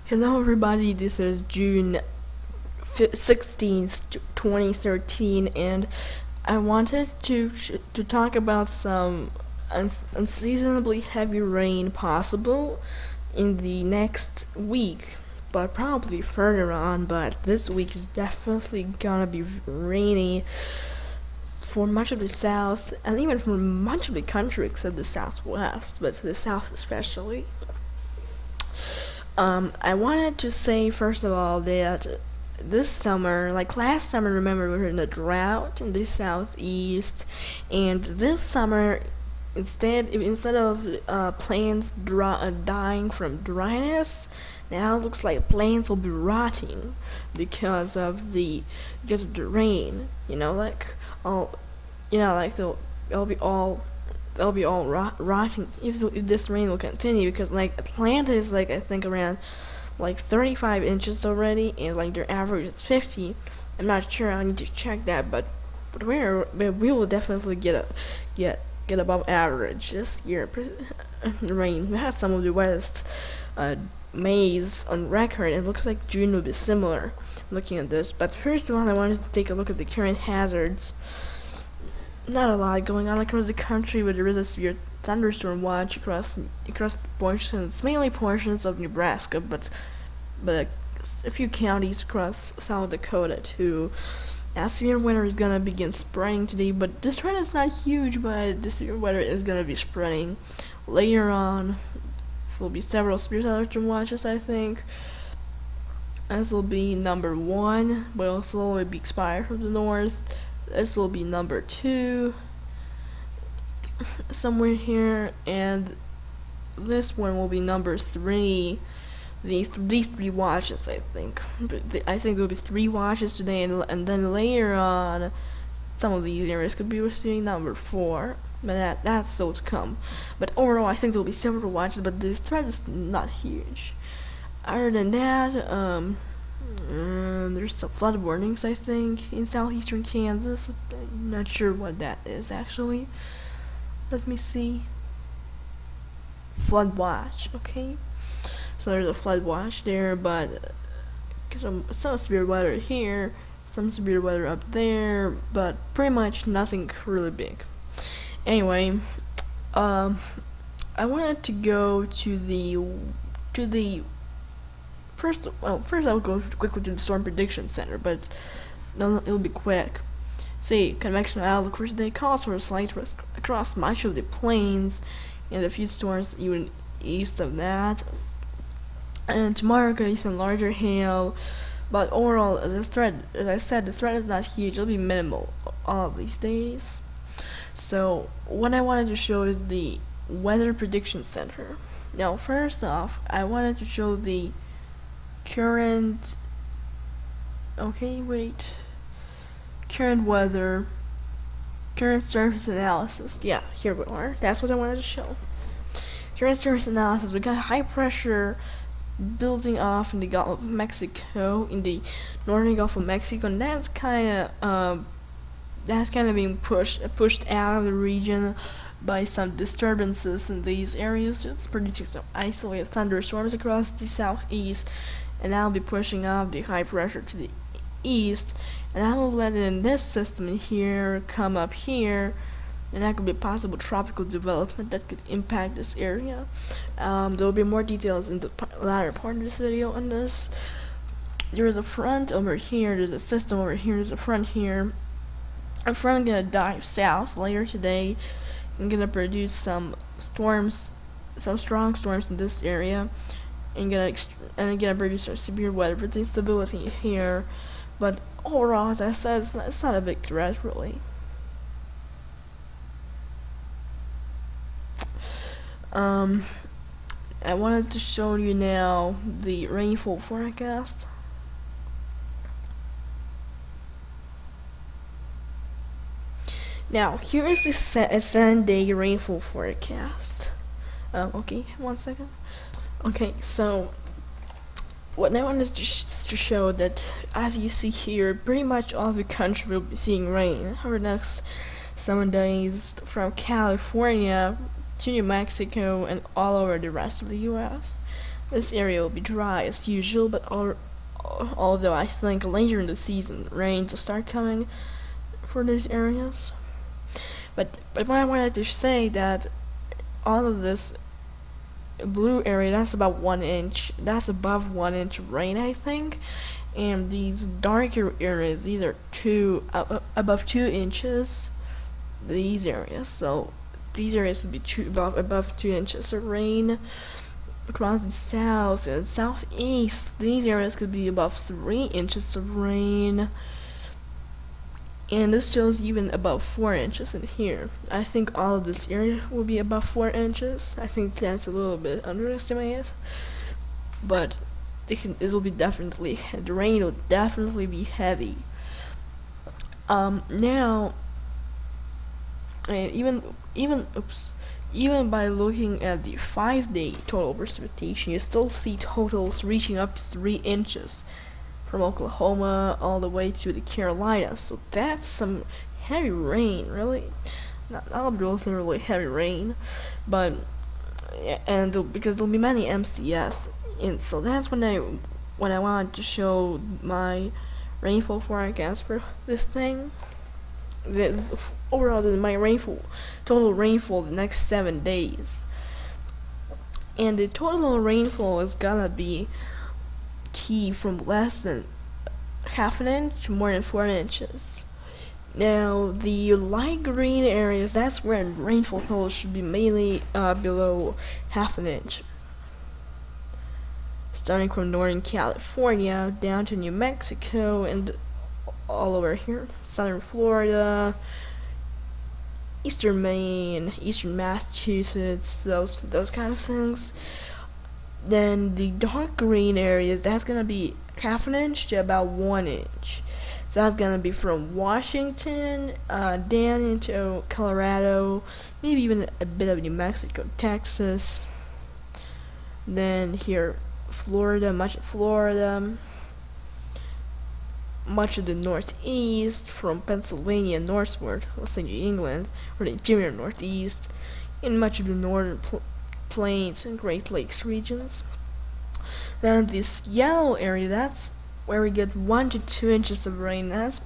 Hello everybody, this is June 16th, 2013, and I wanted to talk about some unseasonably heavy rain possible in the next week, but probably further on. But this week is definitely gonna be rainy for much of the south, and even for much of the country except the southwest, but the south especially. I wanted to say first of all that this summer, like last summer, remember we were in a drought in the southeast, and this summer, instead of plants dying from dryness, now it looks like plants will be rotting because of the rain. All like they'll be all rotting if this rain will continue, because like Atlanta is like I think around like 35 inches already, and like their average is 50. I'm not sure, I need to check that, but we will definitely get above average this year. Rain, we had some of the wettest Mays on record, and it looks like June will be similar looking at this. But first of all, I wanted to take a look at the current hazards. Not a lot going on across the country, but there is a severe thunderstorm watch across portions, mainly portions of Nebraska, but a few counties across South Dakota too. Now, severe weather is gonna begin spreading today, but this trend is not huge. But the severe weather is gonna be spreading later on. There will be several severe thunderstorm watches, I think. This will be number 1, but it'll slowly be expired from the north. This will be number 2, somewhere here, and this one will be number 3. These 3 watches, I think. I think there will be 3 watches today, and then later on, some of these areas could be receiving number 4. But that's still to come. But overall, I think there will be several watches, but this threat is not huge. Other than that, there's some flood warnings, I think, in southeastern Kansas. I'm not sure what that is actually. Let me see. Flood watch, okay. So there's a flood watch there, but some severe weather here, some severe weather up there, but pretty much nothing really big. Anyway, I wanted to go to the first I'll go quickly to the Storm Prediction Center, but it'll be quick. See, convectional outlook for today calls for a slight risk across much of the plains, and a few storms even east of that. And tomorrow could be some larger hail, but overall, as I said, the threat is not huge. It'll be minimal all of these days. So, what I wanted to show is the Weather Prediction Center. Now, first off, I wanted to show the current weather, current surface analysis. Yeah, here we are. That's what I wanted to show. Current surface analysis. We got high pressure building off in the Gulf of Mexico, in the northern Gulf of Mexico, and that's kind of being pushed out of the region by some disturbances in these areas. It's producing some isolated thunderstorms across the southeast, and that'll be pushing off the high pressure to the east, and that will let in this system in here come up here, and that could be possible tropical development that could impact this area. There will be more details in the latter part of this video on this. There is a front over here, there's a system over here, there's a front here. A front gonna dive south later today and gonna produce some storms, some strong storms in this area, and gonna produce some severe weather with instability here. But overall, as I said, it's not a big threat really. I wanted to show you now the rainfall forecast. Now, here is the 7-day rainfall forecast. Okay, 1 second. Okay, so what I wanted to show that, as you see here, pretty much all of the country will be seeing rain over the next 7 days, from California to New Mexico and all over the rest of the U.S. This area will be dry as usual, but although I think later in the season rains will start coming for these areas. But what I wanted to say that all of this blue area, that's about 1 inch. That's above 1 inch rain, I think. And these darker areas, these are above 2 inches. These areas, so these areas would be above 2 inches of rain. Across the south and southeast, these areas could be above 3 inches of rain. And this shows even above 4 inches in here. I think all of this area will be above 4 inches. I think that's a little bit underestimated. But it'll be definitely, the rain will definitely be heavy. Now, and even by looking at the 5-day total precipitation, you still see totals reaching up to 3 inches from Oklahoma all the way to the Carolinas. So that's some heavy rain, really. Not really heavy rain, but because there'll be many MCS, and so that's when I wanted to show my rainfall forecast for this thing. Overall, my total rainfall the next 7 days, and the total rainfall is gonna be key from less than half an inch to more than 4 inches. Now, the light green areas, that's where rainfall totals should be mainly below half an inch. Starting from Northern California down to New Mexico and all over here. Southern Florida, Eastern Maine, Eastern Massachusetts, those kind of things. Then the dark green areas, that's gonna be half an inch to about 1 inch. So that's gonna be from Washington down into Colorado, maybe even a bit of New Mexico, Texas. Then here, Florida, much of Florida, much of the Northeast, from Pennsylvania northward, let's say New England, or the interior Northeast, and much of the northern Plains and Great Lakes regions. Then this yellow area, that's where we get 1 to 2 inches of rain. That's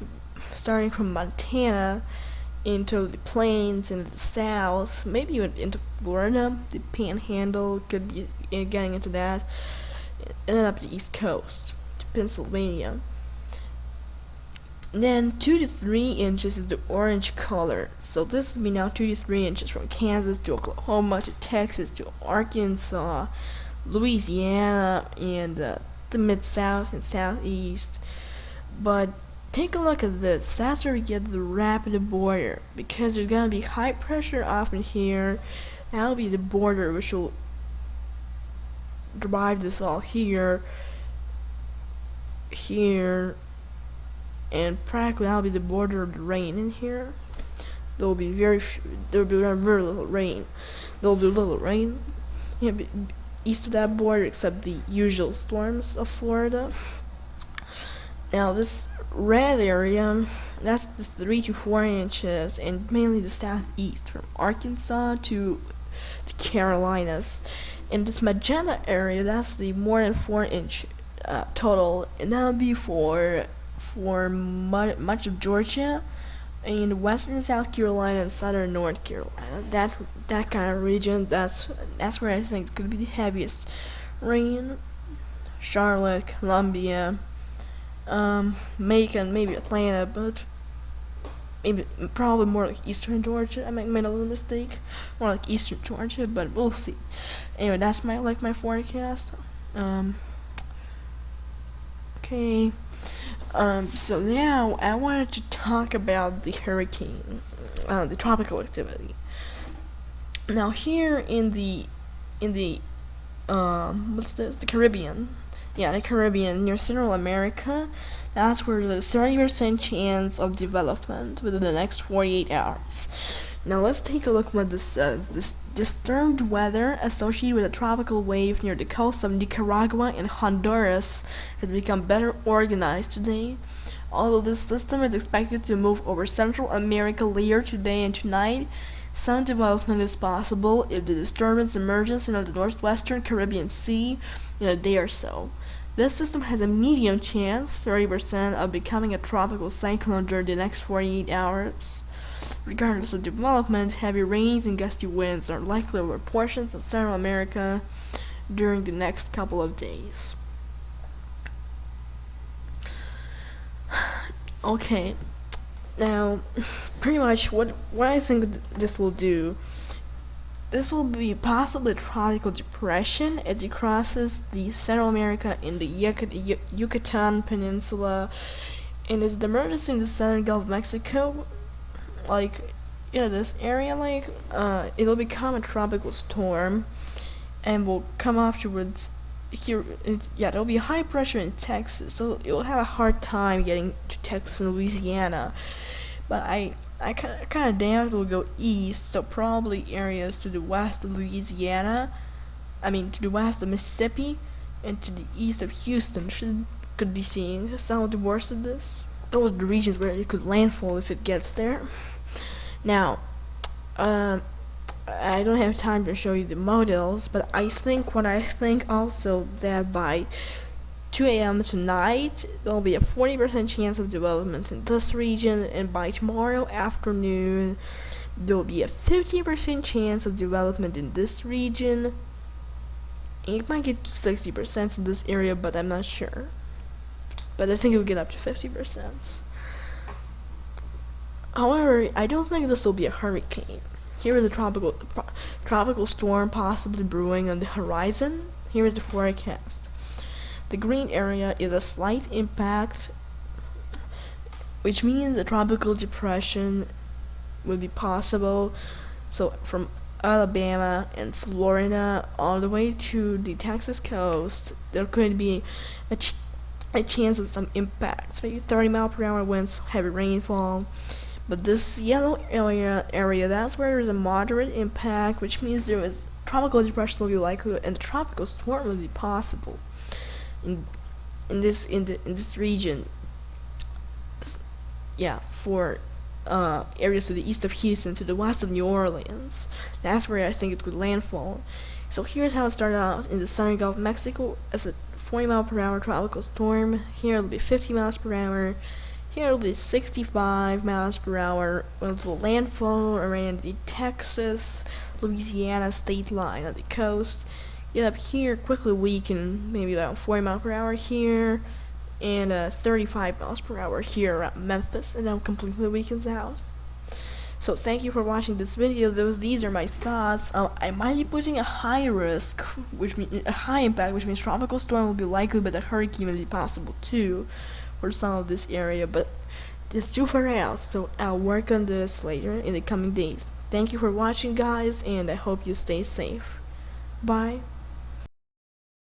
starting from Montana into the plains, into the south, maybe even into Florida. The Panhandle could be getting into that, and then up the East Coast to Pennsylvania. Then 2 to 3 inches is the orange color. So this would be now 2 to 3 inches from Kansas to Oklahoma to Texas to Arkansas, Louisiana, and the Mid-South and Southeast. But take a look at this. That's where we get the rapid border, because there's going to be high pressure off in here. That'll be the border which will drive this all here, and practically that'll be the border of the rain in here. There'll be very little rain. There'll be little rain east of that border, except the usual storms of Florida. Now this red area, that's the 3 to 4 inches, and mainly the southeast, from Arkansas to the Carolinas. In this magenta area, that's the more than 4 inch total, and that'll be for much of Georgia and western South Carolina and southern North Carolina. That kind of region, that's where I think could be the heaviest rain. Charlotte, Columbia, Macon, maybe Atlanta, but probably more like eastern Georgia. I made a little mistake, more like eastern Georgia, but we'll see. Anyway, that's my forecast. Okay. So now I wanted to talk about the hurricane, the tropical activity. Now here in the what's this? The Caribbean. Yeah, the Caribbean, near Central America. That's where there's 30% chance of development within the next 48 hours. Now let's take a look what this says. This disturbed weather associated with a tropical wave near the coast of Nicaragua and Honduras has become better organized today. Although this system is expected to move over Central America later today and tonight, Some development is possible if the disturbance emerges in the northwestern Caribbean Sea in a day or so. This system has a medium chance, 30%, of becoming a tropical cyclone during the next 48 hours. Regardless of development, heavy rains and gusty winds are likely over portions of Central America during the next couple of days. Okay, now, pretty much what I think this will do. This will be possibly a tropical depression as it crosses the Central America in the Yucatan Peninsula, and as it emerges in the southern Gulf of Mexico, like, this area, like, it'll become a tropical storm, and will come afterwards here. There'll be high pressure in Texas, so it'll have a hard time getting to Texas and Louisiana. But I kind of doubt it will go east, so probably areas to the west of Louisiana, to the west of Mississippi, and to the east of Houston could be seeing some of the worst of this. Those are the regions where it could landfall if it gets there. Now, I don't have time to show you the models, but I think also that by 2 a.m. tonight, there'll be a 40% chance of development in this region, and by tomorrow afternoon, there'll be a 50% chance of development in this region. And it might get to 60% in this area, but I'm not sure. But I think it'll get up to 50%. However, I don't think this will be a hurricane. Here is a tropical storm possibly brewing on the horizon. Here is the forecast. The green area is a slight impact, which means a tropical depression will be possible. So from Alabama and Florida all the way to the Texas coast, there could be a chance of some impacts, maybe 30-mile-per-hour winds, heavy rainfall. But this yellow area, that's where there's a moderate impact, which means there is tropical depression will be likely, and a tropical storm will be possible in this region. For areas to the east of Houston, to the west of New Orleans. That's where I think it could landfall. So here's how it started out in the southern Gulf of Mexico as a 40-mile-per-hour tropical storm. Here it'll be 50 miles per hour. Here it'll be 65 miles per hour when it will landfall around the Texas, Louisiana state line on the coast. Get up here, quickly weaken, maybe about 40 miles per hour here, and 35 miles per hour here around Memphis, and then completely weakens out. So thank you for watching this video. These are my thoughts. I might be putting a high risk, which means a high impact, which means tropical storm will be likely, but a hurricane will be possible too for some of this area. But it's too far out, so I'll work on this later in the coming days. Thank you for watching, guys, and I hope you stay safe. Bye.